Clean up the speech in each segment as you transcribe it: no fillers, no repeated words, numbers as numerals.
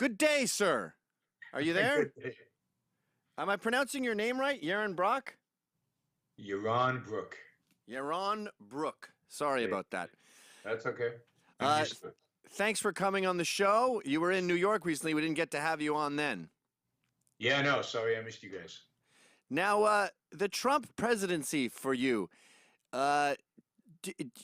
Good day, sir. Are you there? Good day. Am I pronouncing your name right? Yaron Brock? Yaron Brook. Yaron Brook. Sorry Hey, about that. that's okay. I'm Uh, used to it. Thanks for coming on the show. You were in New York recently. We didn't get to have you on then. Yeah, no, sorry I missed you guys. Now, the Trump presidency for you. Uh,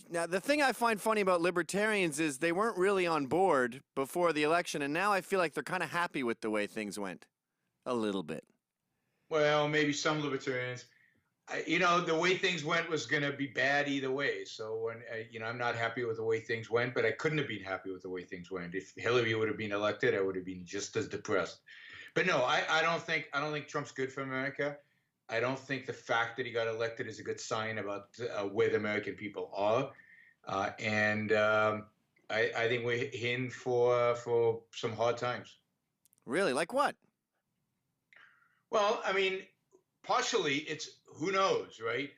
Now, the thing I find funny about libertarians is they weren't really on board before the election, and now I feel like they're kind of happy with the way things went. A little bit. Well, maybe some libertarians. The way things went was going to be bad either way. So I'm not happy with the way things went, but I couldn't have been happy with the way things went. If Hillary would have been elected, I would have been just as depressed. But no, I don't think Trump's good for America. I don't think the fact that he got elected is a good sign about where the American people are. I think we're in for some hard times. Really? Like what? Well, I mean, partially it's who knows, right?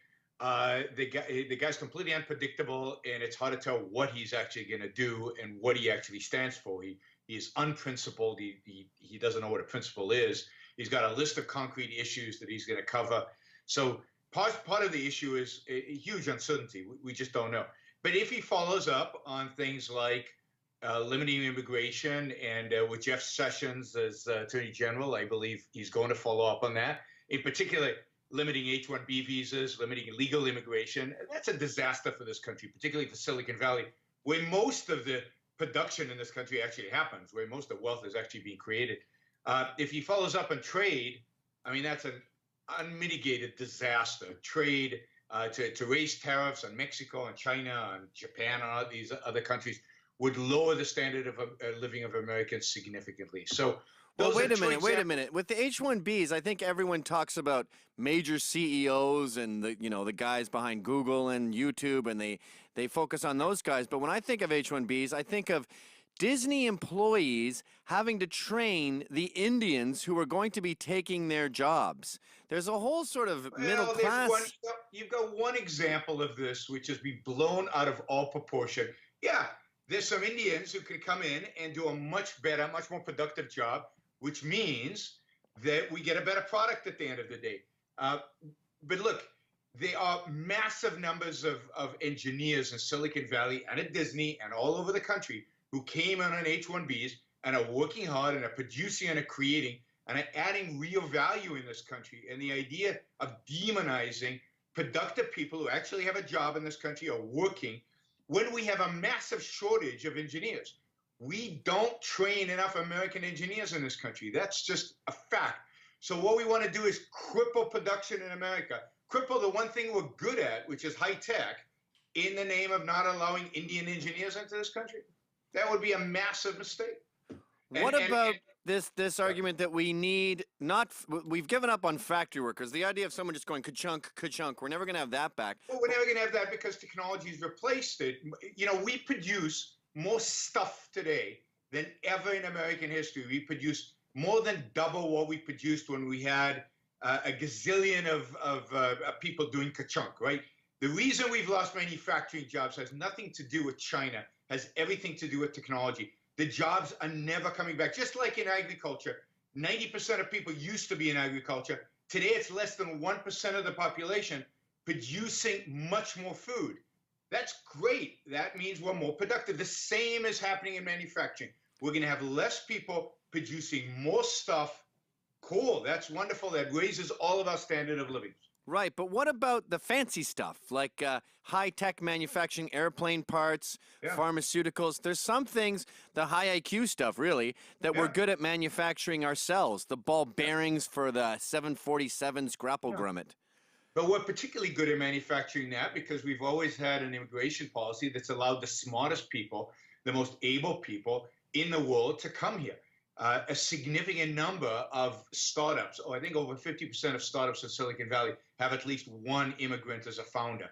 The guy's completely unpredictable, and it's hard to tell what he's actually going to do and what he actually stands for. He is unprincipled. He doesn't know what a principle is. He's got a list of concrete issues that he's going to cover. So part of the issue is a huge uncertainty. We just don't know. But if he follows up on things like limiting immigration and with Jeff Sessions as Attorney General, I believe he's going to follow up on that. In particular, limiting H-1B visas, limiting illegal immigration. That's a disaster for this country, particularly for Silicon Valley, where most of the production in this country actually happens, where most of the wealth is actually being created. If he follows up on trade, I mean, that's an unmitigated disaster. Trade, to raise tariffs on Mexico and China and Japan and all these other countries would lower the standard of living of Americans significantly. So, well, wait a minute. With the H-1Bs, I think everyone talks about major CEOs and the guys behind Google and YouTube, and they focus on those guys. But when I think of H-1Bs, I think of Disney employees having to train the Indians who are going to be taking their jobs. There's a whole sort of middle class. You've got one example of this, which has been blown out of all proportion. Yeah, there's some Indians who can come in and do a much better, much more productive job, which means that we get a better product at the end of the day. But look, there are massive numbers of engineers in Silicon Valley and at Disney and all over the country who came in on H-1Bs and are working hard and are producing and are creating and are adding real value in this country. And the idea of demonizing productive people who actually have a job in this country are working when we have a massive shortage of engineers. We don't train enough American engineers in this country. That's just a fact. So what we want to do is cripple production in America, cripple the one thing we're good at, which is high tech, in the name of not allowing Indian engineers into this country. That would be a massive mistake. What about this argument that we've given up on factory workers? The idea of someone just going ka-chunk, ka-chunk, we're never going to have that back. Well, we're never going to have that because technology has replaced it. We produce more stuff today than ever in American history. We produce more than double what we produced when we had a gazillion of people doing ka-chunk, right? The reason we've lost manufacturing jobs has nothing to do with China, has everything to do with technology. The jobs are never coming back. Just like in agriculture, 90% of people used to be in agriculture. Today, it's less than 1% of the population producing much more food. That's great. That means we're more productive. The same is happening in manufacturing. We're going to have less people producing more stuff. Cool. That's wonderful. That raises all of our standard of living. Right, but what about the fancy stuff, like high-tech manufacturing, airplane parts, pharmaceuticals? There's some things, the high IQ stuff, really, that we're good at manufacturing ourselves, the ball bearings for the 747's grapple grommet. But we're particularly good at manufacturing that because we've always had an immigration policy that's allowed the smartest people, the most able people in the world to come here. A significant number of startups, I think over 50% of startups in Silicon Valley have at least one immigrant as a founder.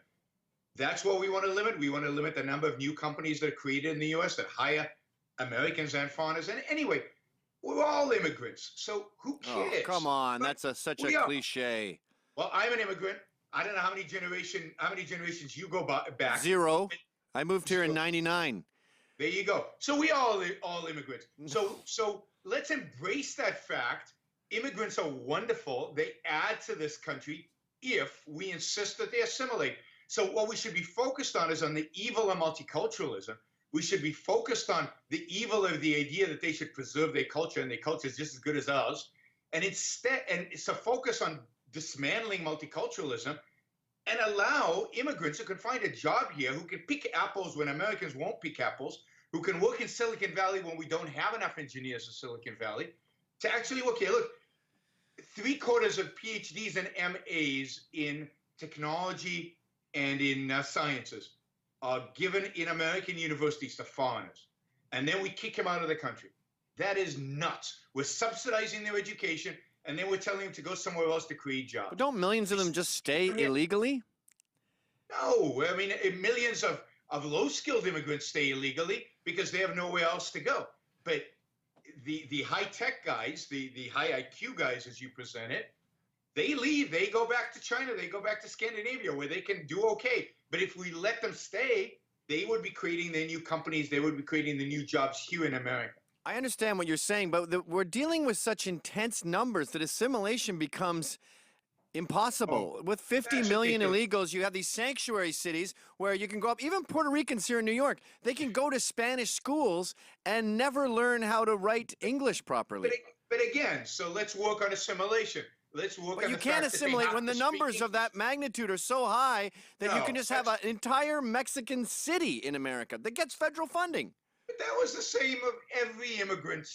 That's what we want to limit. We want to limit the number of new companies that are created in the U.S. that hire Americans and foreigners. And anyway, we're all immigrants, so who cares? Oh, come on, that's such a cliche. Well, I'm an immigrant. I don't know how many generations you go back. 0. I moved here in '99. There you go. So we are all immigrants. So let's embrace that fact. Immigrants are wonderful. They add to this country if we insist that they assimilate. So what we should be focused on is on the evil of multiculturalism. We should be focused on the evil of the idea that they should preserve their culture and their culture is just as good as ours. And instead, and it's a focus on dismantling multiculturalism and allow immigrants who can find a job here, who can pick apples when Americans won't pick apples, who can work in Silicon Valley when we don't have enough engineers in Silicon Valley, to actually work here. Look, 3/4 of PhDs and MAs in technology and in sciences are given in American universities to foreigners. And then we kick them out of the country. That is nuts. We're subsidizing their education, and then we're telling them to go somewhere else to create jobs. But don't millions of them just stay illegally? No, I mean, millions of low-skilled immigrants stay illegally because they have nowhere else to go. But the high-tech guys, the high IQ guys, as you present it, they leave. They go back to China. They go back to Scandinavia, where they can do okay. But if we let them stay, they would be creating their new companies. They would be creating the new jobs here in America. I understand what you're saying, but we're dealing with such intense numbers that assimilation becomes impossible. With 50 million illegals, you have these sanctuary cities where you can go up. Even Puerto Ricans here in New York, they can go to Spanish schools and never learn how to write English properly. But again, so let's work on assimilation. Let's work on But you can't assimilate when the numbers of that magnitude are so high that you can just have an entire Mexican city in America that gets federal funding. But that was the same of every immigrant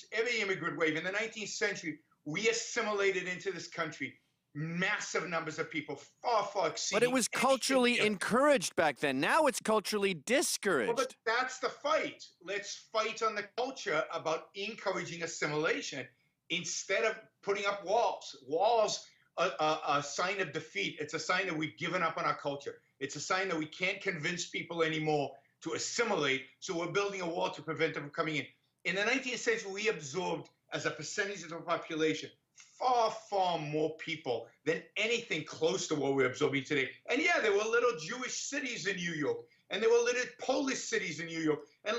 wave. In the 19th century, we assimilated into this country massive numbers of people, far exceeding. But it was culturally encouraged back then. Now it's culturally discouraged. Well, but that's the fight. Let's fight on the culture about encouraging assimilation instead of putting up walls. Walls are a sign of defeat. It's a sign that we've given up on our culture. It's a sign that we can't convince people anymore to assimilate, so we're building a wall to prevent them from coming in. In the 19th century, we absorbed, as a percentage of the population, far more people than anything close to what we're absorbing today. And yeah, there were little Jewish cities in New York, and there were little Polish cities in New York, and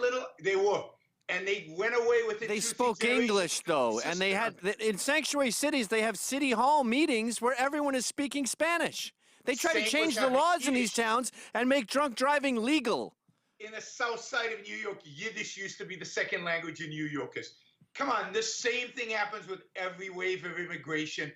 they went away with it. They spoke English, though, and they had, in sanctuary cities, they have city hall meetings where everyone is speaking Spanish. They try to change the laws in these towns and make drunk driving legal. In the south side of New York, Yiddish used to be the second language of New Yorkers. Come on, the same thing happens with every wave of immigration.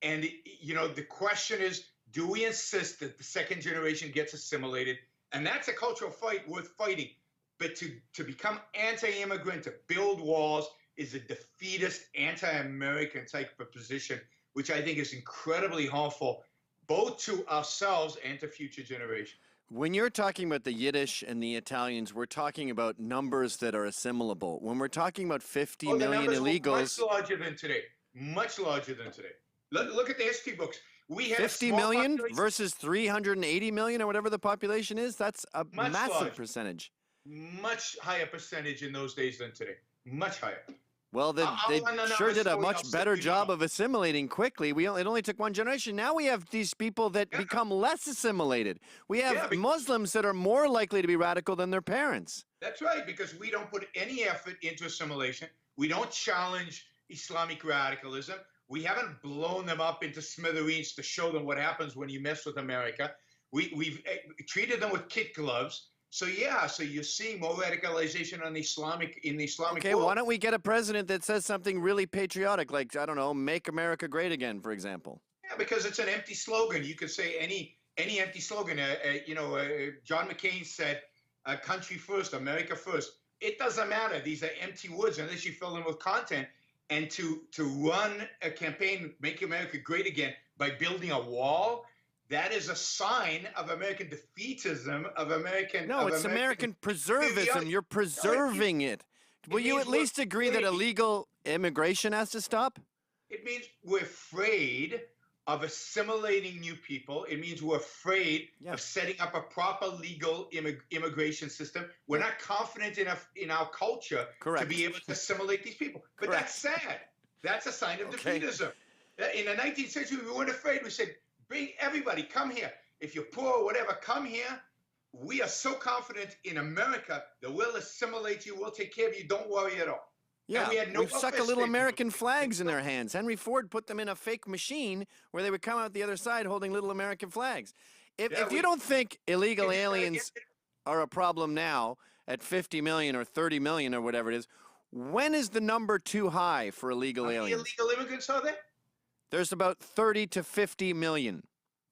And, the question is, do we insist that the second generation gets assimilated? And that's a cultural fight worth fighting. But to become anti-immigrant, to build walls, is a defeatist, anti-American type of position, which I think is incredibly harmful, both to ourselves and to future generations. When you're talking about the Yiddish and the Italians, we're talking about numbers that are assimilable. When we're talking about 50 million illegals... Much larger than today. Much larger than today. Look at the history books. We had 50 million versus 380 million or whatever the population is? That's a massive percentage. Much higher percentage in those days than today. Much higher. Well, they sure did a much better job of assimilating quickly. It only took one generation. Now we have these people that become less assimilated. We have Muslims that are more likely to be radical than their parents. That's right, because we don't put any effort into assimilation. We don't challenge Islamic radicalism. We haven't blown them up into smithereens to show them what happens when you mess with America. We've treated them with kid gloves. So you're seeing more radicalization in the Islamic world. Why don't we get a president that says something really patriotic, like, I don't know, make America great again, for example? Yeah, because it's an empty slogan. You could say any empty slogan. John McCain said, country first, America first. It doesn't matter. These are empty words unless you fill them with content. And to run a campaign, make America great again, by building a wall, that is a sign of American defeatism, of American... No, it's American preservism. You're preserving it. Will you at least agree that illegal immigration has to stop? It means we're afraid of assimilating new people. It means we're afraid of setting up a proper legal immigration system. We're not confident enough in our culture to be able to assimilate these people. But that's sad. That's a sign of defeatism. In the 19th century, we weren't afraid. We said, bring everybody, come here. If you're poor or whatever, come here. we are so confident in America that we'll assimilate you, we'll take care of you, don't worry at all. Yeah, we had no we've stuck a welfare little state. American flags in their hands. Henry Ford put them in a fake machine where they would come out the other side holding little American flags. If you don't think illegal aliens are a problem now at 50 million or 30 million or whatever it is, when is the number too high for illegal How many aliens? illegal immigrants are there? There's about 30 to 50 million.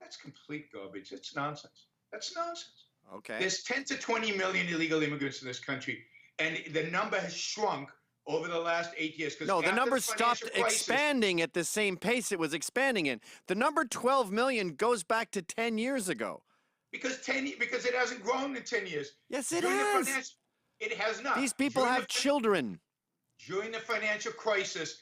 That's complete garbage. That's nonsense. That's nonsense. Okay. There's 10 to 20 million illegal immigrants in this country, and the number has shrunk over the last 8 years. No, the number stopped expanding at the same pace it was expanding in. The number 12 million goes back to 10 years ago. Because it hasn't grown in 10 years. Yes, it has. It has not. These people have children. During the financial crisis,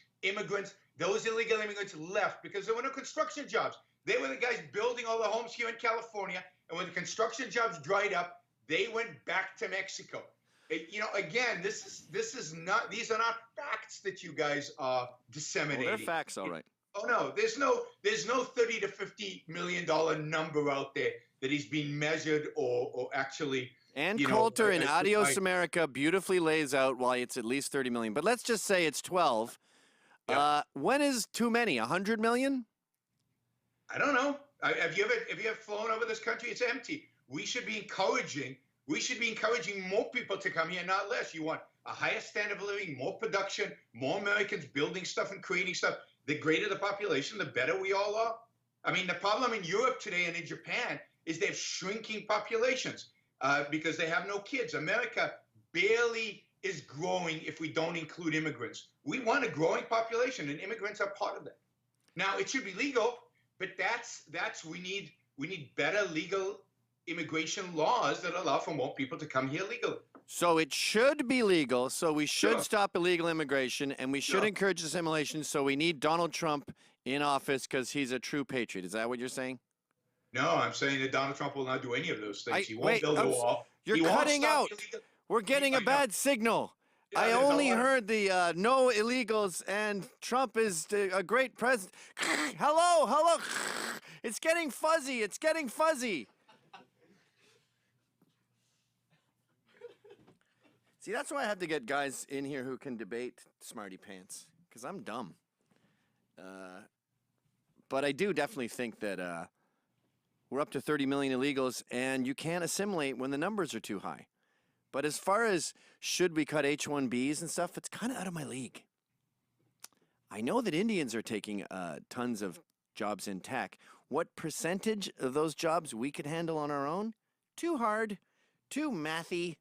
those illegal immigrants left because there were no construction jobs. They were the guys building all the homes here in California, and when the construction jobs dried up, they went back to Mexico. Again, these are not facts that you guys are disseminating. Well, they're facts, all right. Oh no, there's no 30 to 50 million dollar number out there that is being measured or actually. Ann Coulter in Adios America beautifully lays out why it's at least 30 million. But let's just say it's 12. Yep. When is too many? 100 million? I don't know. Have you ever flown over this country? It's empty. We should be encouraging more people to come here, not less. You want a higher standard of living, more production, more Americans building stuff and creating stuff. The greater the population, the better we all are. I mean, the problem in Europe today and in Japan is they have shrinking populations because they have no kids. America barely is growing if we don't include immigrants. We want a growing population, and immigrants are part of that. Now, it should be legal, but we need better legal immigration laws that allow for more people to come here legally. So it should be legal, so we should stop illegal immigration, and we should encourage assimilation, so we need Donald Trump in office because he's a true patriot. Is that what you're saying? No, I'm saying that Donald Trump will not do any of those things. He won't build a wall. You're cutting out. We're getting a bad signal. Yeah, I only heard the no illegals, and Trump is a great president. Hello. It's getting fuzzy. See, that's why I have to get guys in here who can debate smarty pants, because I'm dumb. But I do definitely think that we're up to 30 million illegals, and you can't assimilate when the numbers are too high. But as far as should we cut H-1Bs and stuff, it's kind of out of my league. I know that Indians are taking tons of jobs in tech. What percentage of those jobs we could handle on our own? Too hard, too mathy.